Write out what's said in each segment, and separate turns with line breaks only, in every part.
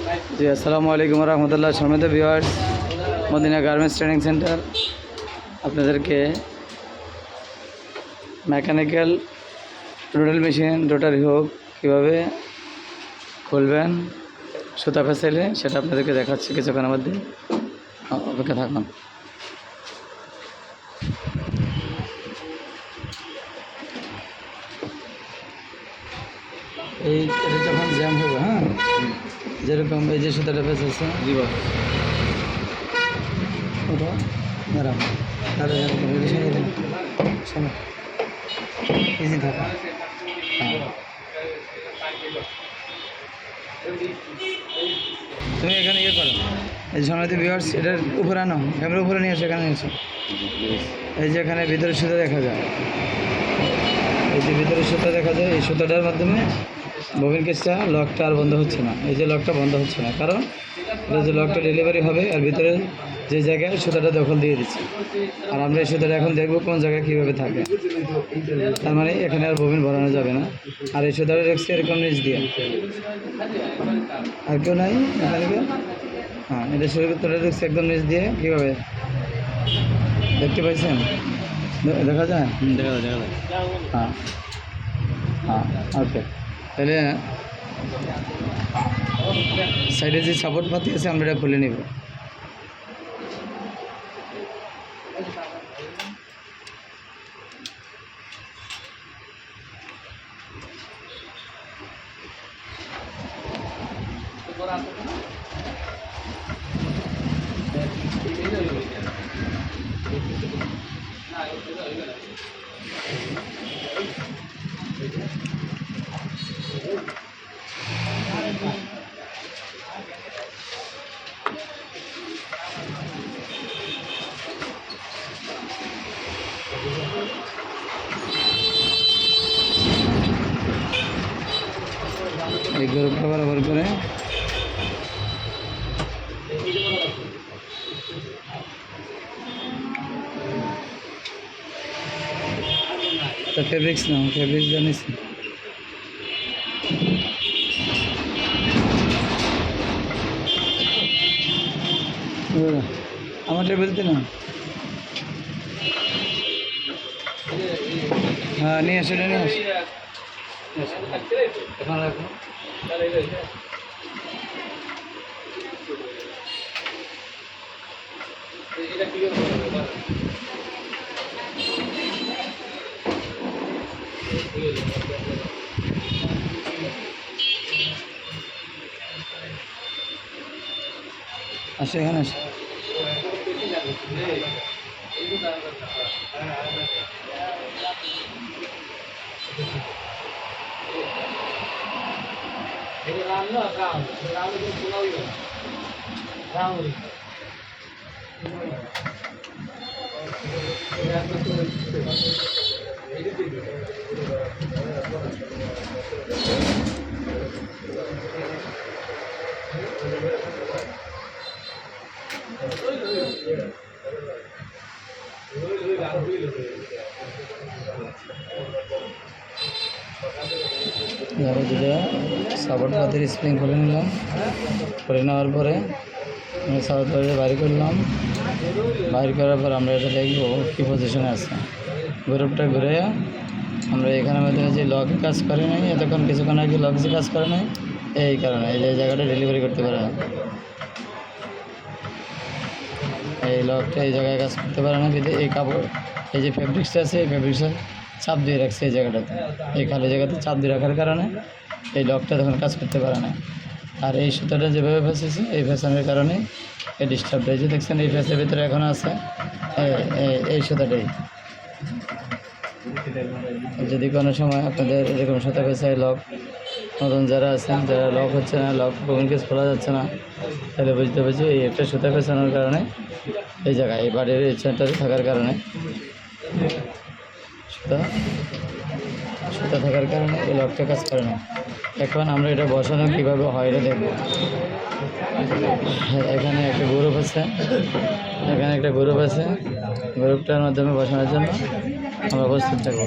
জি আসসালামু আলাইকুম রহমতুল্লাহ। সম্মানিত viewers, Madina garments training centre আপনাদেরকে মেকানিক্যাল রোডাল মেশিন রোটারি হোক কীভাবে খুলবেন সুতা ফেসাইলে সেটা আপনাদেরকে দেখাচ্ছি কিছুক্ষণের মধ্যে। অপেক্ষা থাকুন। এটা যখন জ্যাম হবে, হ্যাঁ, যেরকম এই যে সুতাটা ফেসেছে ওটা দাঁড়াও, শোনো ইজি থাকা। তুমি এখানে ইয়ে করো, এই সময়তে ভিউয়ার্স এটার উপরে আনো, ক্যামেরা উপরে নিয়ে আসো, এখানে নিয়ে আসো। এই যে এখানে ভিতরে সুতা দেখা যায়, এই যে ভিতরে সুতা দেখা যায়, এই সুতাটার মাধ্যমে ববিন কেসটা লকটা আর বন্ধ হচ্ছে না। এই যে লকটা বন্ধ হচ্ছে না, কারণ এটা যে লকটা ডেলিভারি হবে আর ভিতরে যে জায়গায় সুতাটা দখল দিয়ে দিচ্ছে। আর আমরা এই সুতাটা এখন দেখবো কোন জায়গায় কীভাবে থাকে। তার মানে এখানে আর ববিন ভরানো যাবে না। আর এই সুতাটা রেখেছে এরকম নিচ দিয়ে, আর কেউ নাই এখানে। হ্যাঁ, এটা সুতাটা রেখেছে একদম নিচ দিয়ে। কীভাবে দেখতে পাইছেন? দেখা যায়, দেখা যায়। হ্যাঁ হ্যাঁ, ওকে। তাহলে সাইডে যে সাপোর্ট পাতি আছে আমরা এটা খুলে নিব। এই গ্রুপটা বরাবর করে তো ফেব্রিক্স নাও, ফেব্রিক্স জানিস আমার টেবিলতে না। হ্যাঁ, নিয়ে আসো, নিয়ে আসো। আসো, এখানে আসো। ধরো যেটা সাপোর্ট পাতির স্প্রিং খুলে নিলাম, করে নেওয়ার পরে আমি সাপোর্ট পাতি বাইর করলাম। বাইর করার পর আমরা এটা দেখবো কী পজিশনে আছে। গ্রুপটা ঘুরে আমরা এখানের মধ্যে যে লকে কাজ করে নাই, এতক্ষণ কিছুক্ষণ আগে লক যে কাজ করে নাই, এই কারণে এই যে জায়গাটা ডেলিভারি করতে পারে না। এই লকটা এই জায়গায় কাজ করতে পারে না, কিন্তু এই কাপড় এই যে ফেব্রিক্সটা আছে, এই ফেব্রিক্সটা চাপ দিয়ে রাখছে এই জায়গাটাতে। এই খালি জায়গাতে চাপ দিয়ে রাখার কারণে এই লকটা তখন কাজ করতে পারে না। আর এই সুতাটা যেভাবে ফেসেছে, এই ফ্যাশনের কারণে এই ডিস্টার্বটা এই যে দেখছেন এই ফ্যাসের ভিতরে এখনও আছে এই সুতাটাই। যদি কোনো সময় আপনাদের এরকম সুতা ফেসায় লক নতুন যারা আছেন, যারা লক হচ্ছে না, লক ববিন কেস খোলা যাচ্ছে না, তাহলে বুঝতে পারছি এই একটা সুতা ফেসানোর কারণে এই জায়গায় এই বাড়ির এই সেন্টারে থাকার কারণে সুতা থাকার কারণে এই লকটা কাজ করে না। এখন আমরা এটা বসানো কীভাবে হয় এটা দেখব। এখানে একটা গ্রুপ আছে, এখানে একটা গ্রুপ আছে, গ্রুপটার মাধ্যমে বসানোর জন্য আমরা প্রস্তুত থাকবো।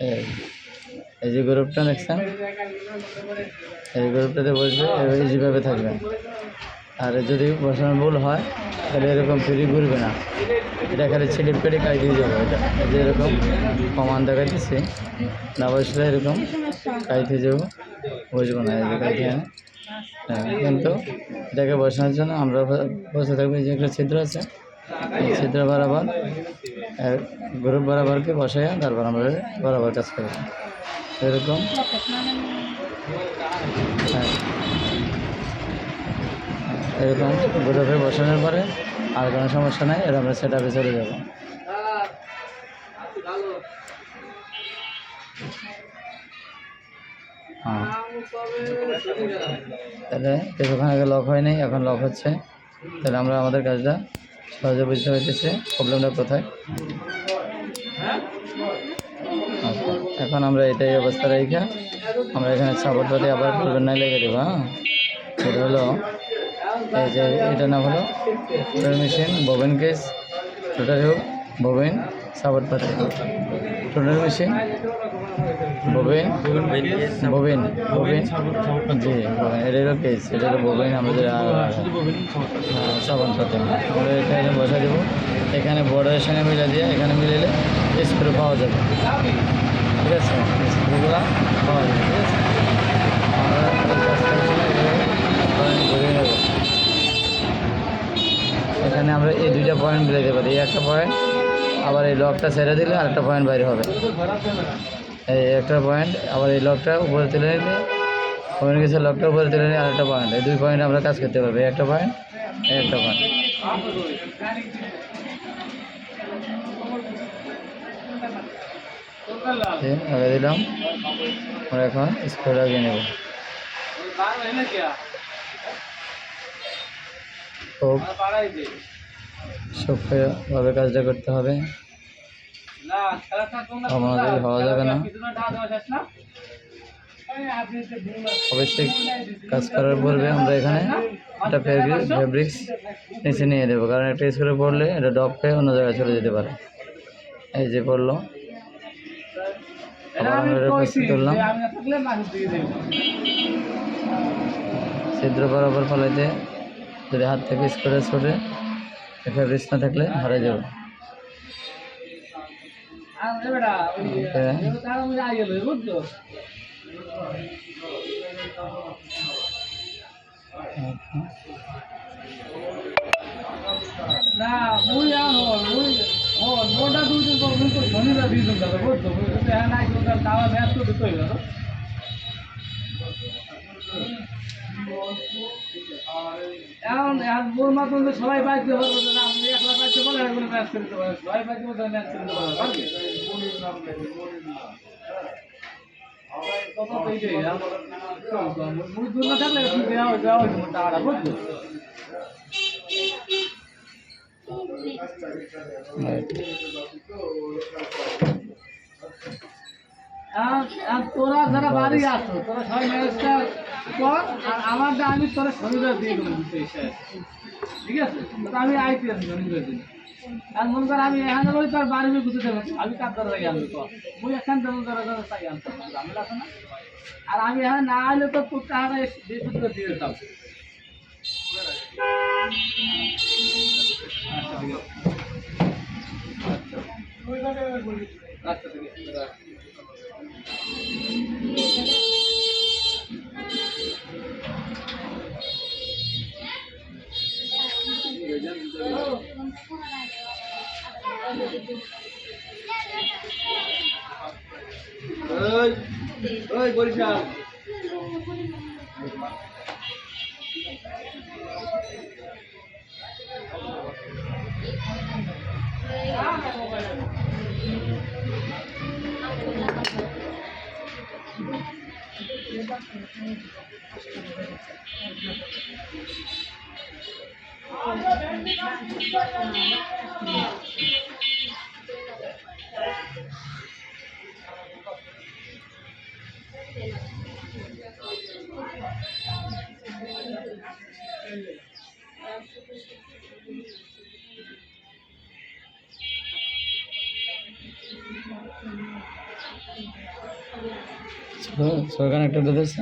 এই এই যে গ্রুপটা দেখছেন, এই গ্রুপটাতে বসবে, যেভাবে থাকবেন। আর যদি বসানোর ভুল হয় তাহলে এরকম ফ্রি ঘুরবে না, এটা খালি ছিলিপ কেটে কাজ দিয়ে যাবো। এটা যে এরকম কমান দেখাইতেছি, না বসলে এরকম কাজ দিয়ে যাবো, বসবো না, এই যে কাজ দিয়ে। হ্যাঁ, কিন্তু এটাকে বসানোর জন্য আমরা বসে থাকবো, যে একটা ছিদ্র আছে, এই ছিদ্র বরাবর গ্রুপ বরাবরকে বসাইয়া তারপর আমরা বরাবর কাজ করবো এরকম। হ্যাঁ, এরকম গ্রুপে বসানোর পরে আর কোনো সমস্যা নাই, এর আমরা সেট আপে চলে যাবো। হ্যাঁ, তাহলে কিছুক্ষণ আগে লক হয়নি, এখন লক হচ্ছে। তাহলে আমরা আমাদের কাজটা সহজে বুঝতে পারতেছি প্রবলেমটা কোথায়। আচ্ছা, এখন আমরা এটাই অবস্থা রেখে আমরা এখানে সাপোর্ট পাতি আবার টুলবেন নাই লেগে দেবো। হ্যাঁ, এটা হলো এই যে এটার নাম হলো machine bobbin case, total bobbin support পাতি, total machine bobbin bobbin bobbin জি ববিন, এটা হলো কেস, এটা হলো ববিন আমাদের সাবান পাতি। আমরা এখানে বসা দেবো, এখানে বর্ডারের সঙ্গে মিলে দিয়ে এখানে মিলাইলে স্ক্রু পাওয়া যাবে। ঠিক আছে, স্ক্রুগুলো পাওয়া যাবে। ঠিক আছে, আমরা ঘুরিয়ে নেব। এখানে আমরা এই দুইটা পয়েন্ট মিলাইতে পারি, এই একটা পয়েন্ট, আবার এই লকটা ছেড়ে দিলে আরেকটা পয়েন্ট বাইরে হবে। এই একটা পয়েন্ট, আবার এই লকটা উপরে তুলে নিলে ওখানে গেছে, লকটা উপরে তুলে নিলে আরেকটা পয়েন্ট, এই দুই পয়েন্ট আমরা কাজ করতে পারবো। একটা পয়েন্ট, একটা পয়েন্ট। আগে দিলাম, আমরা এখন স্ক্রু লাগিয়ে নেব। খুব সক্রিয়ভাবে কাজটা করতে হবে, আমাদের হওয়া যাবে না। অবশ্যই কাজ করার পূর্বে আমরা এখানে একটা ফেব্রিক্স নিচে নিয়ে দেবো, কারণ একটা স্ক্রু পড়লে এটা ডপ হয়ে অন্য জায়গায় চলে যেতে পারে। এই যে পড়লো, করলাম ছিদ্র বরাবর ফলাইতে, যদি হাত থেকে স্ক্রু ছুটে ফেব্রিক্স না থাকলে হারে যাবে। না মুই মোটা দুই ধনীরা দিয়ে দেবো, বুঝতো নাই দাওয়া ম্যাচ করতে তৈরি করো। এখন মোর মতন তো সবাই পাইতে পারবো না, আমি একলা পাইতে পারলে কোনো ম্যাচ করতে পারবো, সবাই পাইতে পারলে ম্যাচ করতে পারবো। কত পেয়ে মুই দূর না থাকলে দেওয়া দেওয়া হইতো টাকাটা, বুঝতো। তোরা যারা বাড়ি আসো, তোরা সবাই ম্যানেজটা কর, আর আমারটা আমি তোরা শনিবার দিয়ে দেবো। ঠিক আছে, আমি আইতে আছি শনিবার দিন। আর মনে কর আমি এখানে বলি তোর বাড়ি বুঝতে দেবো, আমি কার দ্বারা আনবো তো মুই এখান থেকে চাই আনতাম, আমি আসো না। আর আমি এখানে না আইলে তো তোর টাকাটা দিয়ে দিতাম। আচ্ছা ঠিক আছে। ওই বরিশাল ছোটো কানেক্টরটা দেখছে